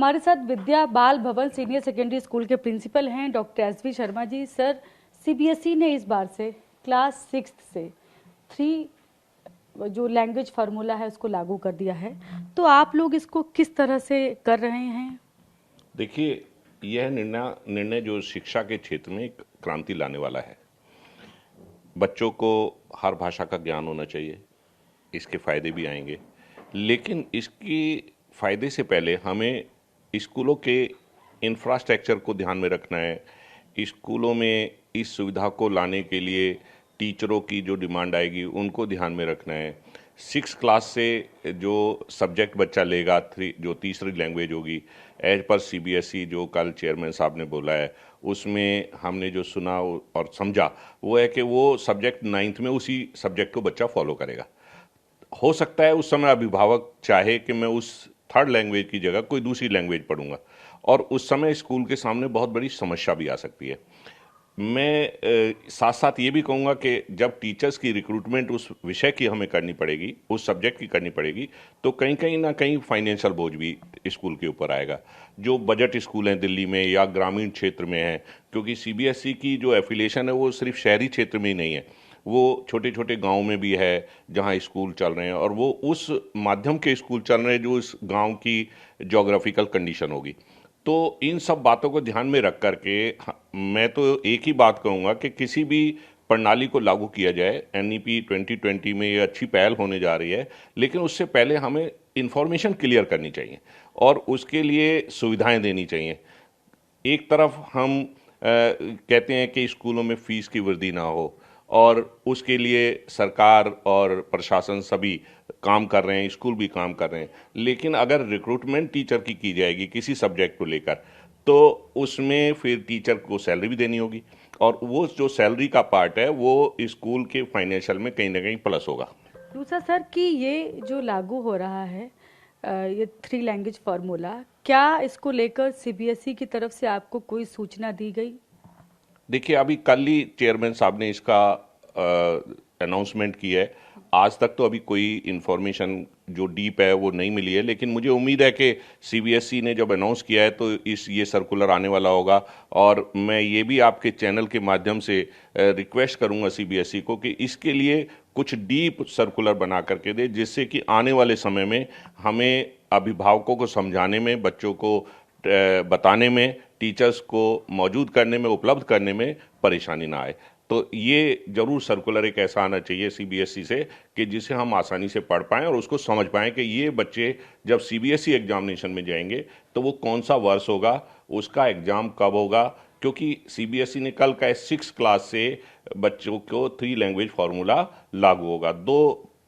हमारे साथ विद्या बाल भवन सीनियर सेकेंडरी स्कूल के प्रिंसिपल हैं doctor SV Sharma ji. Sir, CBSE ने इस बार से क्लास 6 से 3 जो लैंग्वेज फार्मूला है उसको लागू कर दिया है, तो आप लोग इसको किस तरह से कर रहे हैं? देखिए, यह निर्णय जो शिक्षा के क्षेत्र में एक क्रांति लाने वाला है। बच्चों को हर भाषा का ज्ञान होना चाहिए, इसके फायदे भी आएंगे, लेकिन इसकी फायदे से पहले हमें स्कूलों के इंफ्रास्ट्रक्चर को ध्यान में रखना है। स्कूलों में इस सुविधा को लाने के लिए टीचरों की जो डिमांड आएगी उनको ध्यान में रखना है। 6 क्लास से जो सब्जेक्ट बच्चा लेगा, जो तीसरी लैंग्वेज होगी, एज पर सीबीएसई जो कल चेयरमैन साहब ने बोला है, उसमें हमने जो सुना और समझा वो है कि वो सब्जेक्ट 9th में उसी सब्जेक्ट को बच्चा फॉलो करेगा। हो सकता है उस समय अभिभावक चाहे कि मैं उस 3rd लैंग्वेज की जगह कोई दूसरी लैंग्वेज पढ़ूंगा, और उस समय स्कूल के सामने बहुत बड़ी समस्या भी आ सकती है। मैं साथ साथ ये भी कहूँगा कि जब टीचर्स की रिक्रूटमेंट उस विषय की हमें करनी पड़ेगी, उस सब्जेक्ट की करनी पड़ेगी, तो कहीं ना कहीं फाइनेंशियल बोझ भी स्कूल के ऊपर आएगा। जो बजट स्कूल हैं दिल्ली में या ग्रामीण क्षेत्र में हैं, क्योंकि सीबीएसई की जो एफिलिएशन है वो सिर्फ शहरी क्षेत्र में ही नहीं है, वो छोटे छोटे गाँव में भी है जहाँ स्कूल चल रहे हैं, और वो उस माध्यम के स्कूल चल रहे हैं जो इस गाँव की जोग्राफिकल कंडीशन होगी। तो इन सब बातों को ध्यान में रख करके मैं तो एक ही बात कहूँगा कि किसी भी प्रणाली को लागू किया जाए। एनईपी 2020 में ये अच्छी पहल होने जा रही है, लेकिन उससे पहले हमें इंफॉर्मेशन क्लियर करनी चाहिए और उसके लिए सुविधाएं देनी चाहिए। एक तरफ हम कहते हैं कि स्कूलों में फीस की वृद्धि ना हो, और उसके लिए सरकार और प्रशासन सभी काम कर रहे हैं, स्कूल भी काम कर रहे हैं, लेकिन अगर रिक्रूटमेंट टीचर की जाएगी किसी सब्जेक्ट को लेकर, तो उसमें फिर टीचर को सैलरी भी देनी होगी, और वो जो सैलरी का पार्ट है वो स्कूल के फाइनेंशियल में कहीं ना कहीं प्लस होगा। दूसरा सर, कि ये जो लागू हो रहा है ये 3 लैंग्वेज फार्मूला, क्या इसको लेकर सीबीएसई की तरफ से आपको कोई सूचना दी गई? देखिए, अभी कल ही चेयरमैन साहब ने इसका अनाउंसमेंट की है। आज तक तो अभी कोई इन्फॉर्मेशन जो डीप है वो नहीं मिली है, लेकिन मुझे उम्मीद है कि सीबीएसई ने जब अनाउंस किया है तो ये सर्कुलर आने वाला होगा। और मैं ये भी आपके चैनल के माध्यम से रिक्वेस्ट करूंगा सीबीएसई को कि इसके लिए कुछ डीप सर्कुलर बना करके दे, जिससे कि आने वाले समय में हमें अभिभावकों को समझाने में, बच्चों को बताने में, टीचर्स को मौजूद करने में, उपलब्ध करने में परेशानी ना आए। तो ये जरूर सर्कुलर एक ऐसा आना चाहिए सीबीएसई से कि जिसे हम आसानी से पढ़ पाएं और उसको समझ पाएं कि ये बच्चे जब सीबीएसई एग्जामिनेशन में जाएंगे तो वो कौन सा वर्ष होगा, उसका एग्जाम कब होगा, क्योंकि सीबीएसई ने कल का है 6 क्लास से बच्चों को 3 लैंग्वेज फार्मूला लागू होगा। 2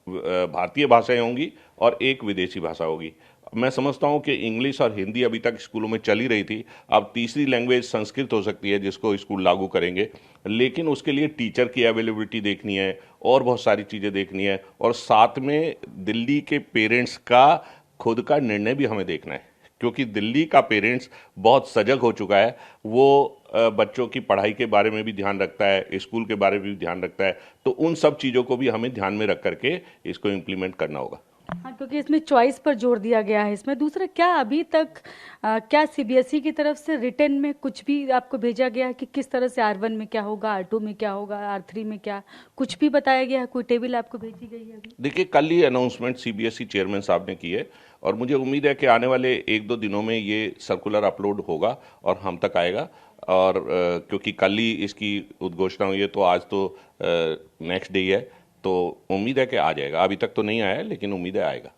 भारतीय भाषाएं होंगी और 1 विदेशी भाषा होगी। मैं समझता हूं कि इंग्लिश और हिंदी अभी तक स्कूलों में चली रही थी, अब तीसरी लैंग्वेज संस्कृत हो सकती है जिसको स्कूल लागू करेंगे, लेकिन उसके लिए टीचर की अवेलेबिलिटी देखनी है और बहुत सारी चीज़ें देखनी है, और साथ में दिल्ली के पेरेंट्स का खुद का निर्णय भी हमें देखना है, क्योंकि दिल्ली का पेरेंट्स बहुत सजग हो चुका है। वो बच्चों की पढ़ाई के बारे में भी ध्यान रखता है, स्कूल के बारे में भी ध्यान रखता है, तो उन सब चीज़ों को भी हमें ध्यान में रख करके इसको इम्प्लीमेंट करना होगा। हाँ, क्योंकि इसमें चॉइस पर जोर दिया गया है। इसमें दूसरा, क्या अभी तक क्या सीबीएसई की तरफ से रिटन में कुछ भी आपको भेजा गया है कि किस तरह से R1 में क्या होगा, R2 में क्या होगा, R3 में क्या, कुछ भी बताया गया है? कोई टेबल आपको भेजी गई है अभी? देखिए, कल ही अनाउंसमेंट सीबीएसई चेयरमैन साहब ने की है, और मुझे उम्मीद है कि आने वाले 1-2 दिनों में ये सर्कुलर अपलोड होगा और हम तक आएगा। और क्योंकि कल ही इसकी उद्घोषणा हुई है, तो आज तो नेक्स्ट डे है, तो उम्मीद है कि आ जाएगा। अभी तक तो नहीं आया है, लेकिन उम्मीद है आएगा।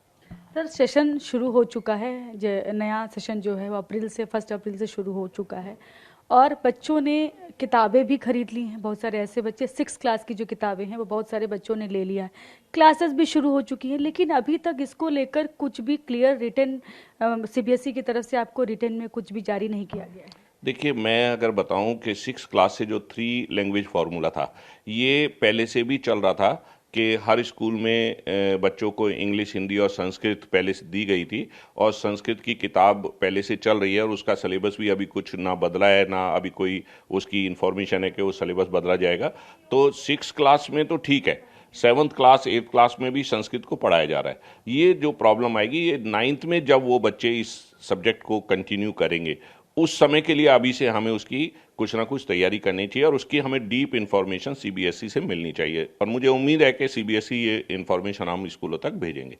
सर, सेशन शुरू हो चुका है, नया सेशन जो है वो 1 अप्रैल से शुरू हो चुका है, और बच्चों ने किताबें भी खरीद ली हैं। बहुत सारे ऐसे बच्चे 6 क्लास की जो किताबें हैं वो बहुत सारे बच्चों ने ले लिया है। क्लासेस भी शुरू हो चुकी हैं, लेकिन अभी तक इसको लेकर कुछ भी क्लियर रिटन सीबीएसई की तरफ से आपको रिटन में कुछ भी जारी नहीं किया गया है। देखिए, मैं अगर बताऊं कि 6 क्लास से जो 3 लैंग्वेज फार्मूला था, ये पहले से भी चल रहा था कि हर स्कूल में बच्चों को इंग्लिश, हिंदी और संस्कृत पहले से दी गई थी, और संस्कृत की किताब पहले से चल रही है, और उसका सिलेबस भी अभी कुछ ना बदला है, ना अभी कोई उसकी इन्फॉर्मेशन है कि वो सिलेबस बदला जाएगा। तो 6 क्लास में तो ठीक है, 7th क्लास 8th क्लास में भी संस्कृत को पढ़ाया जा रहा है। ये जो प्रॉब्लम आएगी ये 9th में जब वो बच्चे इस सब्जेक्ट को कंटिन्यू करेंगे, उस समय के लिए अभी से हमें उसकी कुछ ना कुछ तैयारी करनी चाहिए और उसकी हमें डीप इन्फॉर्मेशन सीबीएसई से मिलनी चाहिए और मुझे उम्मीद है कि सीबीएसई ये इन्फॉर्मेशन हम स्कूलों तक भेजेंगे।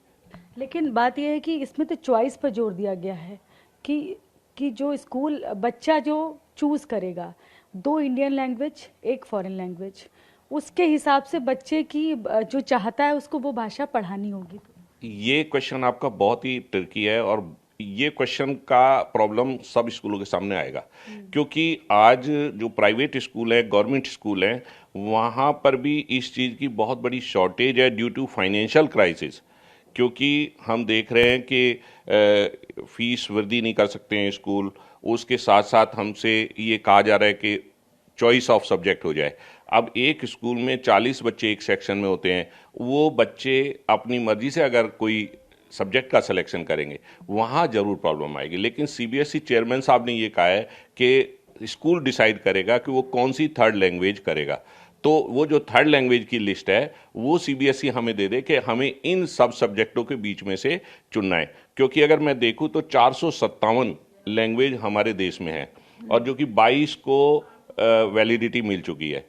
लेकिन बात यह है कि इसमें तो चॉइस पर जोर दिया गया है कि जो स्कूल बच्चा जो चूज करेगा, 2 इंडियन लैंग्वेज 1 फॉरेन लैंग्वेज, उसके हिसाब से बच्चे की जो चाहता है उसको वो भाषा पढ़ानी होगी। ये क्वेश्चन आपका बहुत ही ट्रिकी है और ये क्वेश्चन का प्रॉब्लम सब स्कूलों के सामने आएगा, क्योंकि आज जो प्राइवेट स्कूल है, गवर्नमेंट स्कूल है, वहाँ पर भी इस चीज़ की बहुत बड़ी शॉर्टेज है ड्यू टू फाइनेंशियल क्राइसिस। क्योंकि हम देख रहे हैं कि फीस वृद्धि नहीं कर सकते हैं स्कूल, उसके साथ साथ हमसे ये कहा जा रहा है कि चॉइस ऑफ सब्जेक्ट हो जाए। अब एक स्कूल में 40 बच्चे एक सेक्शन में होते हैं, वो बच्चे अपनी मर्जी से अगर कोई सब्जेक्ट का सिलेक्शन करेंगे वहाँ जरूर प्रॉब्लम आएगी। लेकिन सीबीएसई चेयरमैन साहब ने ये कहा है कि स्कूल डिसाइड करेगा कि वो कौन सी 3rd लैंग्वेज करेगा। तो वो जो 3rd लैंग्वेज की लिस्ट है वो सीबीएसई हमें दे दे कि हमें इन सब सब्जेक्टों के बीच में से चुनना है। क्योंकि अगर मैं देखूँ तो 457 लैंग्वेज हमारे देश में है और जो कि 22 को वैलिडिटी मिल चुकी है।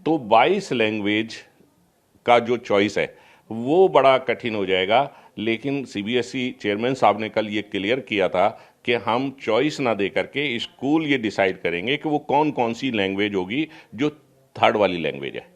तो 22 लैंग्वेज का जो चॉइस है वो बड़ा कठिन हो जाएगा। लेकिन सीबीएसई चेयरमैन साहब ने कल ये क्लियर किया था कि हम चॉइस ना दे करके स्कूल ये डिसाइड करेंगे कि वो कौन कौन सी लैंग्वेज होगी जो 3rd वाली लैंग्वेज है।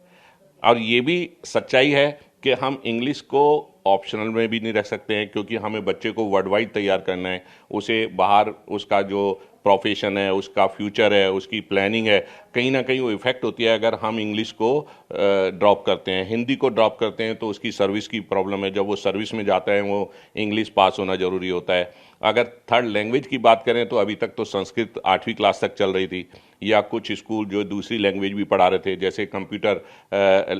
और ये भी सच्चाई है कि हम इंग्लिश को ऑप्शनल में भी नहीं रख सकते हैं, क्योंकि हमें बच्चे को वर्ल्ड वाइड तैयार करना है, उसे बाहर उसका जो प्रोफेशन है, उसका फ्यूचर है, उसकी प्लानिंग है, कहीं ना कहीं वो इफेक्ट होती है अगर हम इंग्लिश को ड्रॉप करते हैं। हिंदी को ड्रॉप करते हैं तो उसकी सर्विस की प्रॉब्लम है, जब वो सर्विस में जाता है वो इंग्लिश पास होना जरूरी होता है। अगर 3rd लैंग्वेज की बात करें तो अभी तक तो संस्कृत 8वीं क्लास तक चल रही थी, या कुछ स्कूल जो दूसरी लैंग्वेज भी पढ़ा रहे थे, जैसे कंप्यूटर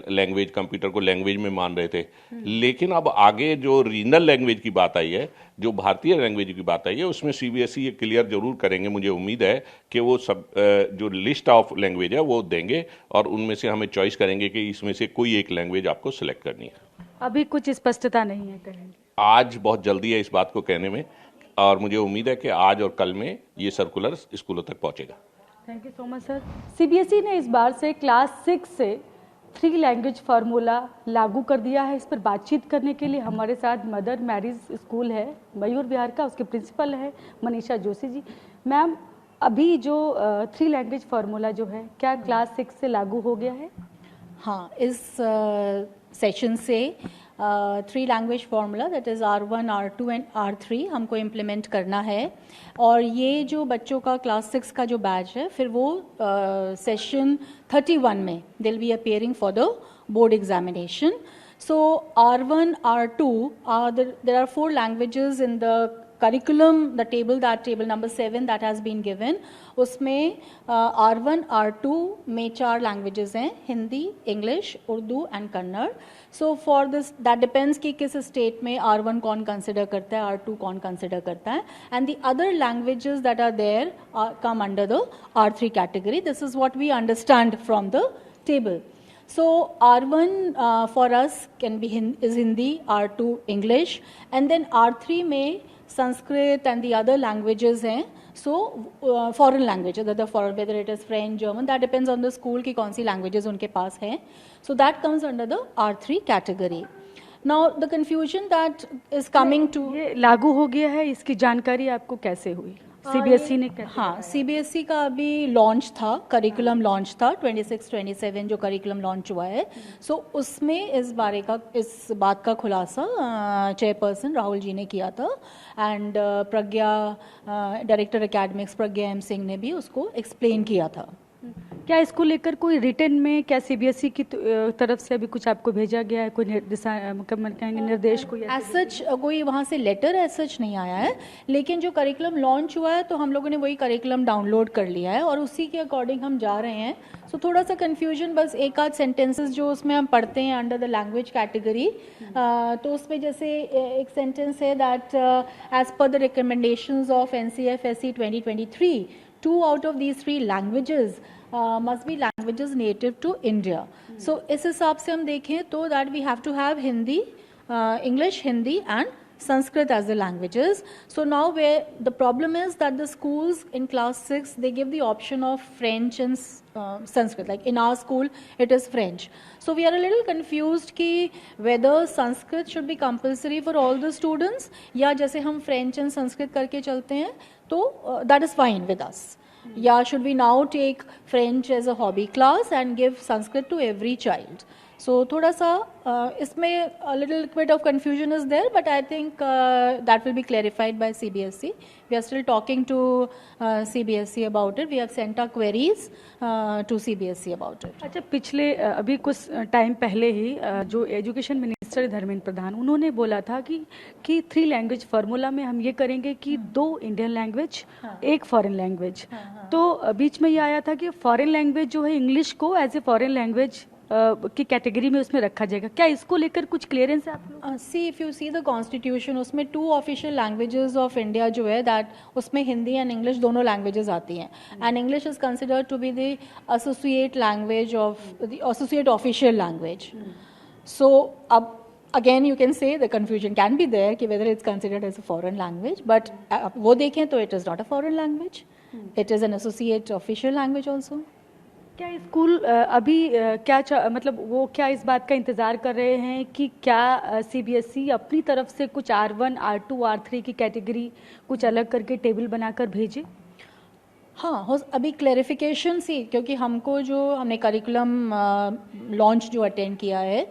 लैंग्वेज, कंप्यूटर को लैंग्वेज में मान रहे थे। लेकिन अब आगे जो रीजनल लैंग्वेज की बात आई है, जो भारतीय लैंग्वेज की बात आई है, उसमें सीबीएसई ये क्लियर जरूर करेंगे। मुझे उम्मीद है कि वो सब जो लिस्ट ऑफ लैंग्वेज है वो देंगे और उनमें से हमें चॉइस करेंगे कि इसमें से कोई एक लैंग्वेज आपको सिलेक्ट करनी है। अभी कुछ स्पष्टता नहीं है, कहेंगे आज बहुत जल्दी है इस बात को कहने में, और मुझे उम्मीद है कि आज और कल में ये सर्कुलर स्कूलों तक पहुंचेगा। Thank you so much sir. CBSE ने इस बार से क्लास 6 से 3 लैंग्वेज फार्मूला लागू कर दिया है। इस पर बातचीत करने के लिए हमारे साथ मदर मैरीज स्कूल है मयूर विहार का, उसके प्रिंसिपल है मनीषा जोशी जी। मैम, अभी जो 3 लैंग्वेज फार्मूला जो है, क्या क्लास 6 से लागू हो गया है? हाँ, इस सेशन से 3 language formula that is R1, R2 and R3 हमको इम्प्लीमेंट करना है। और ये जो बच्चों का क्लास 6 का जो बैच है, फिर वो सेशन 31 में will be appearing for the board examination. So R1, R2 there are 4 languages in the curriculum, the table number 7 that has been given, उसमें R1, R2 में 4 लैंग्वेजेस हैं, Hindi, English, Urdu and Kannada. So for this that depends कि किस state में R1 कौन consider करता है, R2 कौन कंसिडर करता है, and the other languages that are there come under the R3 category. This is what we understand from the table. So R1 for us is Hindi, R2 English, and then R3 में Sanskrit and the other languages हैं. So foreign languages, whether it is French, German, that depends on the school कि कौन सी languages उनके पास हैं. So that comes under the R3 category. Now the confusion that is coming to ये लागू हो गया है, इसकी जानकारी आपको कैसे हुई? सीबीएसई ने कैसे? हाँ, सीबीएसई का अभी लॉन्च था, करिकुलम लॉन्च था 26-27 जो करिकुलम लॉन्च हुआ है। सो उसमें इस बात का खुलासा चेयरपर्सन राहुल जी ने किया था, and Pragya director academics Pragya M Singh ने भी उसको एक्सप्लेन किया था। क्या इसको लेकर कोई रिटर्न में क्या सीबीएसई की तरफ से अभी कुछ आपको भेजा गया है, कोई निर्देश कोई एज सच कोई वहाँ से लेटर एज सच नहीं आया है, लेकिन जो करिकुलम लॉन्च हुआ है तो हम लोगों ने वही करिकुलम डाउनलोड कर लिया है और उसी के अकॉर्डिंग हम जा रहे हैं। सो थोड़ा सा कन्फ्यूजन, बस एक आध सेंटेंसेस जो उसमें हम पढ़ते हैं अंडर द लैंग्वेज कैटेगरी, तो उसमें जैसे एक सेंटेंस है that as per the recommendations of NCFSE 2023 2 out of these 3 languages must be languages native to India. So इस हिसाब से हम देखें तो that we have to have Hindi, English, Hindi and Sanskrit as the languages. So now where the problem is that the schools in class 6 they give the option of French and Sanskrit. Like in our school it is French. So we are a little confused कि whether Sanskrit should be compulsory for all the students या जैसे हम French and Sanskrit करके चलते हैं तो that is fine with us. या should we now take French as a hobby class and give Sanskrit to every child? So थोड़ा सा इसमें a little bit of confusion is there, but I think that will be clarified by CBSE. We are still talking to CBSE about it. We have sent our queries to CBSE about it. अच्छा, पिछले अभी कुछ time पहले ही जो education minister Dharmendra Pradhan उन्होंने बोला था कि 3 लैंग्वेज फार्मूला में हम ये करेंगे कि 2 इंडियन लैंग्वेज, 1 फॉरेन लैंग्वेज। तो बीच में ये आया था कि फॉरेन लैंग्वेज जो है इंग्लिश को एज ए फॉरेन लैंग्वेज की कैटेगरी में उसमें रखा जाएगा। क्या इसको लेकर कुछ क्लियरेंस है आप लोग? See if you see the constitution उसमें 2 ऑफिशियल लैंग्वेजेस ऑफ इंडिया जो है दैट उसमें हिंदी एंड इंग्लिश दोनों लैंग्वेजेस आती हैं and English is considered to be the associate language of the associate official language. So अब again you can say the confusion can be there कि whether it's considered as a foreign language, but वो देखें तो it is not a foreign language, it is an associate official language also. क्या school अभी मतलब वो क्या इस बात का इंतज़ार कर रहे हैं कि क्या सीबीएसई अपनी तरफ से कुछ R1, R2, R3 की कैटेगरी कुछ अलग करके टेबल बनाकर भेजे? हाँ, हो अभी क्लैरिफिकेशन सी, क्योंकि हमको जो हमने करिकुलम लॉन्च जो अटेंड किया है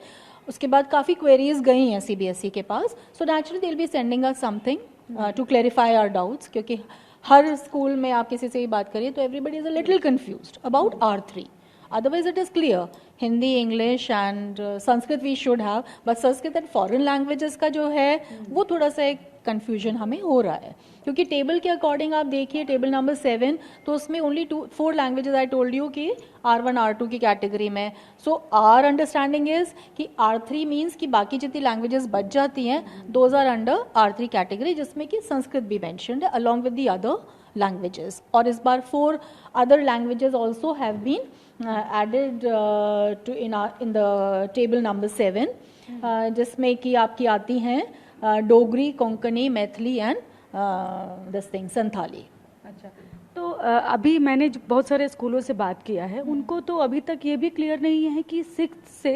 उसके बाद काफ़ी क्वेरीज गई हैं सीबीएसई के पास। So naturally they will be sending us something to clarify our doubts, क्योंकि हर स्कूल में आप किसी से ही बात करिए तो everybody is a little confused about R3। Otherwise it is clear, Hindi, English and Sanskrit we should have, but Sanskrit and foreign languages का जो है वो थोड़ा सा एक कन्फ्यूजन हमें हो रहा है, क्योंकि टेबल के अकॉर्डिंग आप देखिए टेबल नंबर 7 तो उसमें only 4 languages I told you कि R1, R2 की कैटेगरी में। सो आर अंडरस्टैंडिंग इज कि R3 मीन्स कि बाकी जितनी लैंग्वेजेस बच जाती हैं those are under R3 category, जिसमें कि संस्कृत भी मैंशनड है along with the other languages. और इस बार 4 other languages also have been added to in the table number 7, जिसमें कि आपकी आती हैं Dogri, Konkani, Maithili and this thing Santhali. अच्छा, तो अभी मैंने बहुत सारे स्कूलों से बात किया है, उनको तो अभी तक ये भी क्लियर नहीं है कि 6th से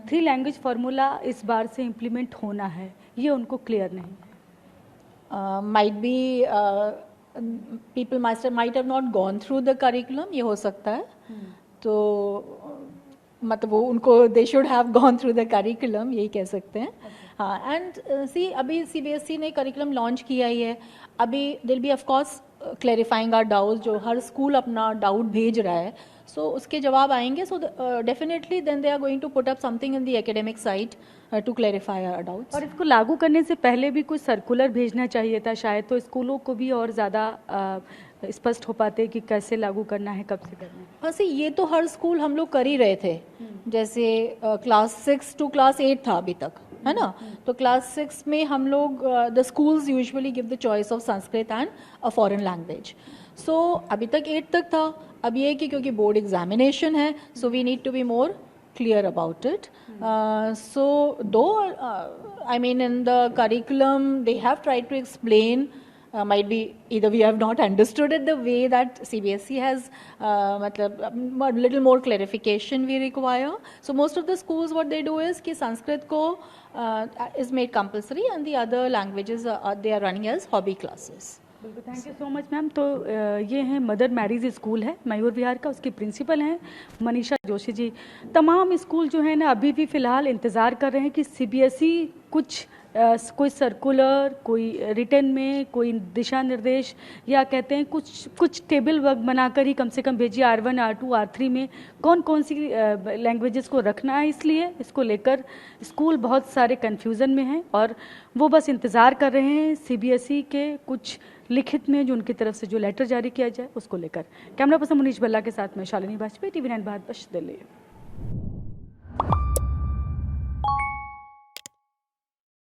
3 लैंग्वेज फार्मूला इस बार से इम्प्लीमेंट होना है, ये उनको क्लियर नहीं है। Might be people might have not gone through the curriculum, ये हो सकता है। तो मतलब वो उनको they should have gone through the curriculum, यही कह सकते हैं। हाँ, एंड सी अभी सीबीएसई ने करिकुलम लॉन्च किया ही है, अभी will be of course clarifying our doubts, जो हर स्कूल अपना डाउट भेज रहा है, सो उसके जवाब आएंगे। So definitely then they are going to put up something in the academic site to clarify our doubts. और इसको लागू करने से पहले भी कुछ सर्कुलर भेजना चाहिए था शायद, तो स्कूलों को भी और ज़्यादा स्पष्ट हो पाते कि कैसे लागू करना है, कब से करना है। हाँ सी, ये तो हर स्कूल हम लोग कर ही रहे थे, जैसे क्लास 6 टू क्लास 8 था अभी तक, है ना। तो क्लास 6 में हम लोग the schools usually give the choice of Sanskrit and a foreign language. So अभी तक 8 तक था, अब ये कि क्योंकि बोर्ड एग्जामिनेशन है so we need to be more clear about it. So though I mean in the curriculum they have tried to explain, might be either we have not understood it the way that CBSE has, a little more clarification we require. So most of the schools what they do is कि संस्कृत को is made compulsory and the other languages they are running as hobby classes. Thank you so much ma'am. तो ये हैं mother Mary's school है मयूर विहार का, उसकी principal हैं मनीषा जोशी जी। तमाम स्कूल जो है ना अभी भी फ़िलहाल इंतज़ार कर रहे हैं कि सीबीएसई कुछ कोई सर्कुलर, कोई रिटन में कोई दिशा निर्देश या कहते हैं कुछ टेबल वर्क बनाकर ही कम से कम भेजिए R1, R2, R3 में कौन कौन सी लैंग्वेजेस को रखना है। इसलिए इसको लेकर स्कूल बहुत सारे कन्फ्यूज़न में हैं और वो बस इंतज़ार कर रहे हैं सीबीएसई के कुछ लिखित में जो उनकी तरफ से जो लेटर जारी किया जाए उसको लेकर। कैमरा पर्सन मुनीश भल्ला के साथ में शालिनी वाजपेयी, TV9 भारत, दिल्ली।